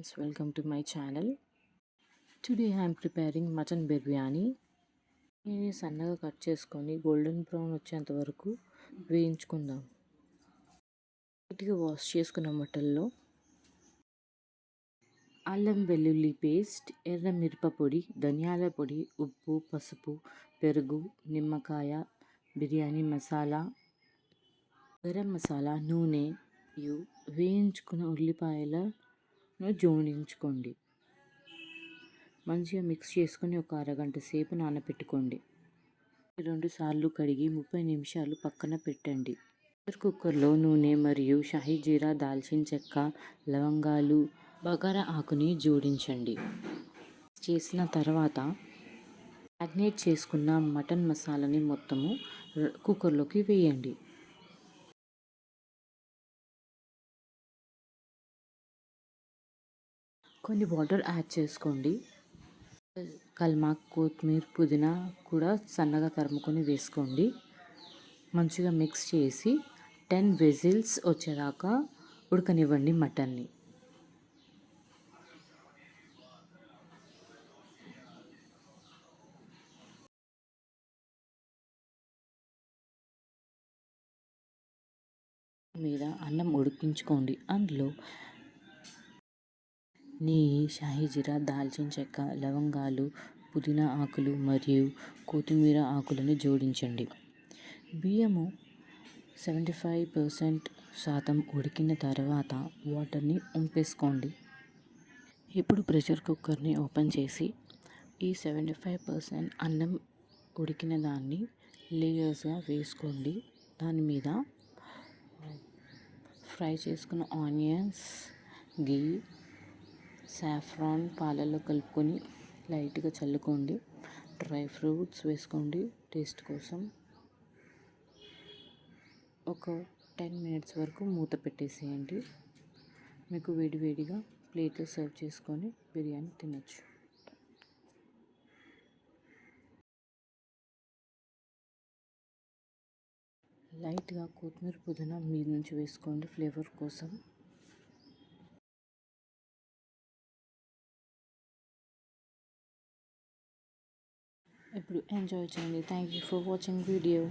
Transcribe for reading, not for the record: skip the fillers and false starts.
friends, welcome to my channel. Today I am preparing mutton biryani. దీన్ని సన్నగా cut చేసుకొని golden brown వచ్చేంత వరకు వేయించుకుందాం. నీట్గా వాష్ చేసుకున్న మటన్లో అల్లం వెల్లుల్లి పేస్ట్, ఎర్ర మిరపపొడి, ధనియాల పొడి, ఉప్పు, పసుపు, పెరుగు, నిమ్మకాయ, బిర్యానీ మసాలా, గరం మసాలా, నూనె మరియు వేయించుకున్న ఉల్లిపాయలను జోడించుకోండి. మంచిగా మిక్స్ చేసుకొని ఒక అరగంట సేపు నానబెట్టుకోండి. 2 సార్లు కడిగి 30 నిమిషాలు పక్కన పెట్టండి. కుక్కర్లో నూనె మరియు షాహీ జీరా, దాల్చిన చెక్క, లవంగాలు, బగారా ఆకుని జోడించండి. చేసిన తర్వాత మ్యాగ్నేట్ చేసుకున్న మటన్ మసాలాని మొత్తము కుక్కర్లోకి వేయండి. కొన్ని వాటర్ యాడ్ చేసుకోండి. కల్మాక్, కొత్తిమీర, పుదీనా కూడా సన్నగా తరుముకొని వేసుకోండి. మంచిగా మిక్స్ చేసి 10 విజిల్స్ వచ్చేదాకా ఉడకనివ్వండి మటన్ని. మీద అన్నం ఉడికించుకోండి. అందులో నెయ్యి, షాహీ జీరా, దాల్చిన చెక్క, లవంగాలు, పుదీనా ఆకులు మరియు కొత్తిమీర ఆకులను జోడించండి. బియ్యము 75% ఉడికిన తర్వాత వాటర్ని వంపేసుకోండి. ఇప్పుడు ప్రెషర్ కుక్కర్ని ఓపెన్ చేసి ఈ 75% అన్నం ఉడికిన దాన్ని లేయర్స్గా వేసుకోండి. దాని మీద ఫ్రై చేసుకున్న ఆనియన్స్, గీ, సాఫ్రాన్ పాలల్లో కలుపుకొని లైట్గా చల్లుకోండి. డ్రై ఫ్రూట్స్ వేసుకోండి టేస్ట్ కోసం. ఒక 10 మినిట్స్ వరకు మూత పెట్టేసేయండి. మీకు వేడివేడిగా ప్లేట్లో సర్వ్ చేసుకొని బిర్యానీ తినొచ్చు. లైట్గా కొత్తిమీర, పుదీనా మీద నుంచి వేసుకోండి ఫ్లేవర్ కోసం. ఇప్పుడు ఎంజాయ్ చేయండి. Thank you for watching video.